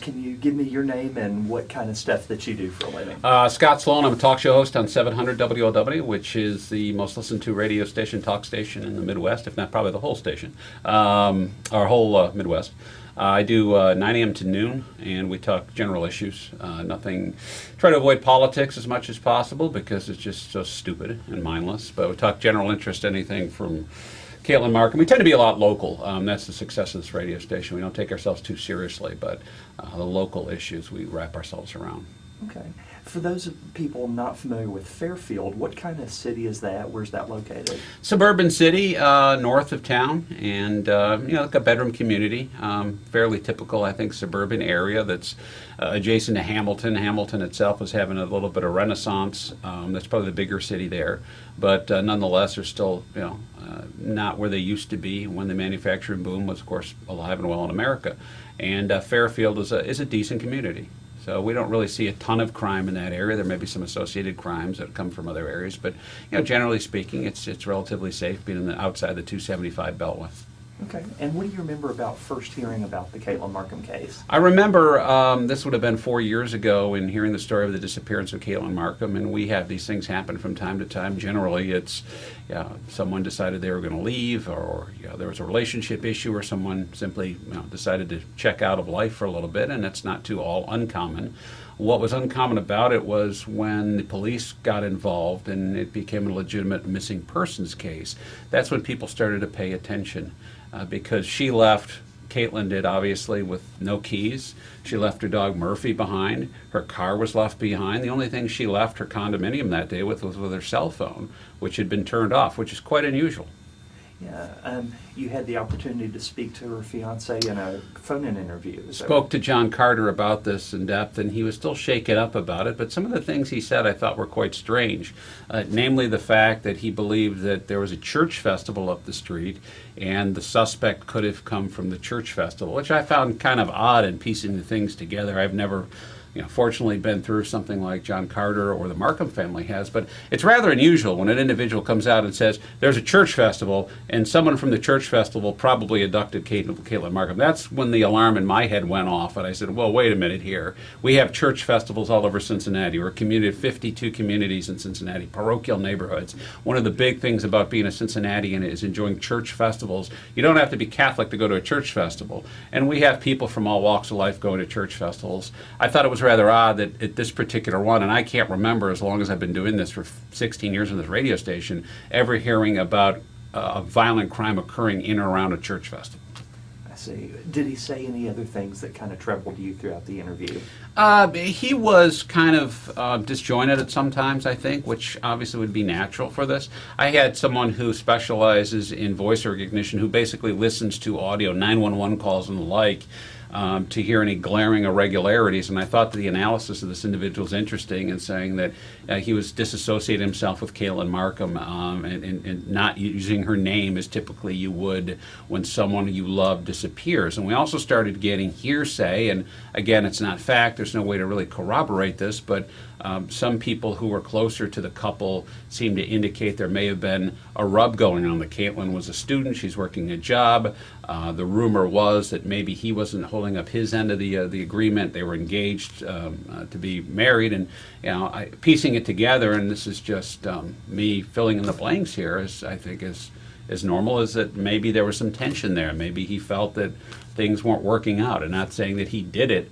Can you give me your name and what kind of stuff that you do for a living? Scott Sloan. I'm a talk show host on 700 WLW, which is the most listened to radio station, talk station in the Midwest, if not probably the whole station, our whole Midwest. I do 9 a.m. to noon, and we talk general issues. Nothing. Try to avoid politics as much as possible because it's just so stupid and mindless. But we talk general interest, anything from Caitlyn Markham. We tend to be a lot local. That's the success of this radio station. We don't take ourselves too seriously, but the local issues we wrap ourselves around. Okay. For those people not familiar with Fairfield, what kind of city is that? Where's that located? Suburban city, north of town, and like a bedroom community. Fairly typical, I think, suburban area that's adjacent to Hamilton. Hamilton itself is having a little bit of renaissance. That's probably the bigger city there, but nonetheless, they're still, not where they used to be when the manufacturing boom was, of course, alive and well in America. And Fairfield is a decent community. So we don't really see a ton of crime in that area. There may be some associated crimes that come from other areas, but generally speaking, it's relatively safe being outside the 275 Beltway. Okay. And what do you remember about first hearing about the Caitlyn Markham case? I remember this would have been 4 years ago in hearing the story of the disappearance of Caitlyn Markham, and we have these things happen from time to time. Generally, it's someone decided they were going to leave, or there was a relationship issue, or someone simply decided to check out of life for a little bit, and that's not too all uncommon. What was uncommon about it was when the police got involved and it became a legitimate missing persons case. That's when people started to pay attention. Because she left, Katelyn did obviously, with no keys. She left her dog Murphy behind. Her car was left behind. The only thing she left her condominium that day with was her cell phone, which had been turned off, which is quite unusual. Yeah, you had the opportunity to speak to her fiance in a phone-in interview. Spoke to John Carter about this in depth, and he was still shaken up about it, but some of the things he said I thought were quite strange, namely the fact that he believed that there was a church festival up the street, and the suspect could have come from the church festival, which I found kind of odd in piecing the things together. I've never fortunately been through something like John Carter or the Markham family has, but it's rather unusual when an individual comes out and says there's a church festival and someone from the church festival probably abducted Caitlyn Markham. That's when the alarm in my head went off, and I said, well, wait a minute here. We have church festivals all over Cincinnati. We're a community of 52 communities in Cincinnati, parochial neighborhoods. One of the big things about being a Cincinnatian is enjoying church festivals. You don't have to be Catholic to go to a church festival, and we have people from all walks of life going to church festivals. I thought it was rather odd that at this particular one, and I can't remember, as long as I've been doing this for 16 years on this radio station, ever hearing about a violent crime occurring in or around a church festival. I see. Did he say any other things that kind of troubled you throughout the interview? He was kind of disjointed at sometimes, I think, which obviously would be natural for this. I had someone who specializes in voice recognition who basically listens to audio, 911 calls and the like, to hear any glaring irregularities, and I thought that the analysis of this individual is interesting in saying that he was disassociating himself with Caitlyn Markham and not using her name as typically you would when someone you love disappears. And we also started getting hearsay, and again, it's not fact, there's no way to really corroborate this, but some people who were closer to the couple seem to indicate there may have been a rub going on. That Katelyn was a student, she's working a job. The rumor was that maybe he wasn't holding up his end of the agreement. They were engaged to be married, and piecing it together. And this is just me filling in the blanks here. As I think is normal, is that maybe there was some tension there. Maybe he felt that things weren't working out. And not saying that he did it.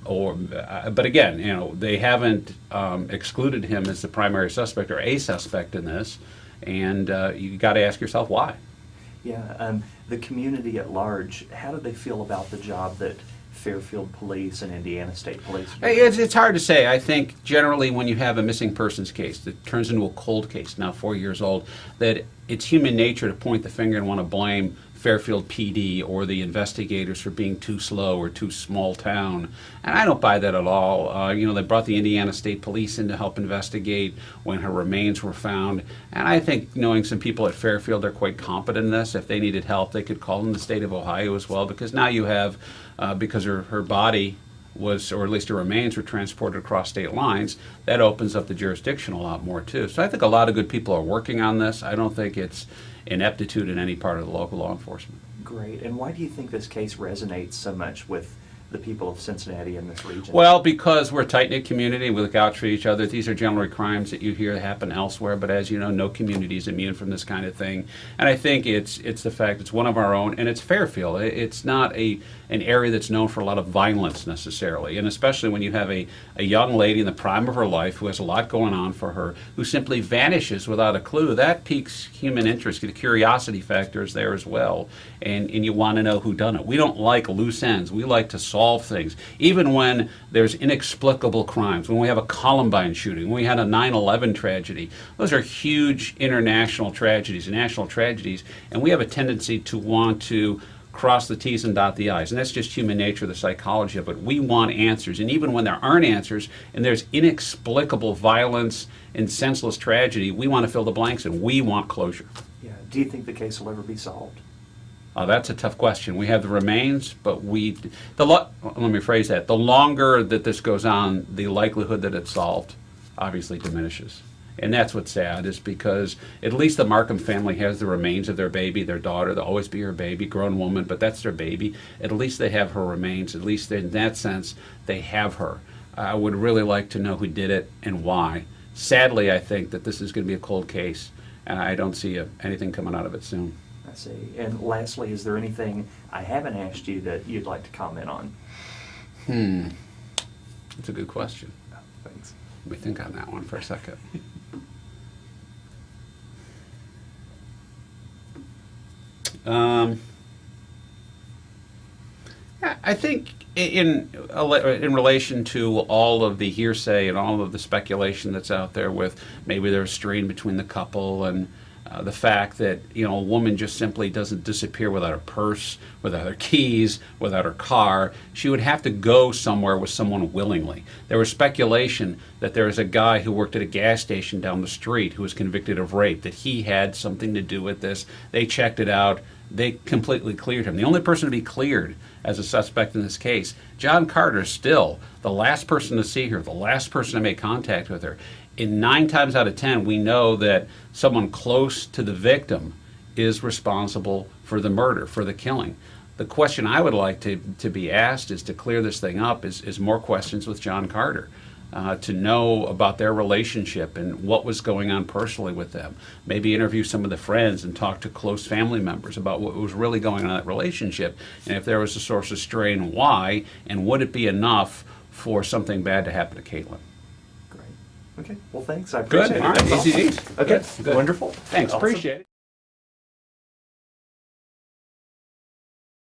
But again, they haven't excluded him as the primary suspect or a suspect in this, and you got to ask yourself why. Yeah, the community at large, how do they feel about the job that Fairfield Police and Indiana State Police do? It's hard to say. I think generally when you have a missing persons case that turns into a cold case, now 4 years old, that it's human nature to point the finger and want to blame Fairfield PD or the investigators for being too slow or too small town. And I don't buy that at all. They brought the Indiana State Police in to help investigate when her remains were found. And I think knowing some people at Fairfield, they're quite competent in this. If they needed help, they could call in the state of Ohio as well, because now you have, because her body was, or at least her remains were transported across state lines, that opens up the jurisdiction a lot more too. So I think a lot of good people are working on this. I don't think it's ineptitude in any part of the local law enforcement. Great. And why do you think this case resonates so much with the people of Cincinnati and this region? Well, because we're a tight-knit community, we look out for each other. These are generally crimes that you hear happen elsewhere, but as you know, no community is immune from this kind of thing. And I think it's the fact it's one of our own, and it's Fairfield. It's not an area that's known for a lot of violence necessarily, and especially when you have a young lady in the prime of her life who has a lot going on for her, who simply vanishes without a clue. That piques human interest. The curiosity factor is there as well, and you want to know who done it. We don't like loose ends. We like to solve things, even when there's inexplicable crimes. When we have a Columbine shooting, when we had a 9/11 tragedy, those are huge international tragedies, national tragedies, and we have a tendency to want to cross the T's and dot the I's. And that's just human nature, the psychology of it. We want answers. And even when there aren't answers and there's inexplicable violence and senseless tragedy, we want to fill the blanks and we want closure. Yeah. Do you think the case will ever be solved? That's a tough question. We have the remains, but let me phrase that. The longer that this goes on, the likelihood that it's solved obviously diminishes. And that's what's sad, is because at least the Markham family has the remains of their baby, their daughter. They'll always be her baby, grown woman, but that's their baby. At least they have her remains. At least in that sense, they have her. I would really like to know who did it and why. Sadly, I think that this is going to be a cold case, and I don't see anything coming out of it soon. I see. And lastly, is there anything I haven't asked you that you'd like to comment on? That's a good question. Oh, thanks. Let me think on that one for a second. I think in relation to all of the hearsay and all of the speculation that's out there with maybe there's strain between the couple and the fact that a woman just simply doesn't disappear without her purse, without her keys, without her car. She would have to go somewhere with someone willingly. There was speculation that there was a guy who worked at a gas station down the street who was convicted of rape, that he had something to do with this. They checked it out. They completely cleared him. The only person to be cleared as a suspect in this case, John Carter, still the last person to see her, the last person to make contact with her. In 9 times out of 10, we know that someone close to the victim is responsible for the murder, for the killing. The question I would like to be asked is to clear this thing up is more questions with John Carter, to know about their relationship and what was going on personally with them. Maybe interview some of the friends and talk to close family members about what was really going on in that relationship, and if there was a source of strain, why, and would it be enough for something bad to happen to Katelyn? Great. Okay. Well, thanks. I appreciate Good. it. All right. That's Easy. Okay. Good. Wonderful. Thanks. Awesome. Appreciate it.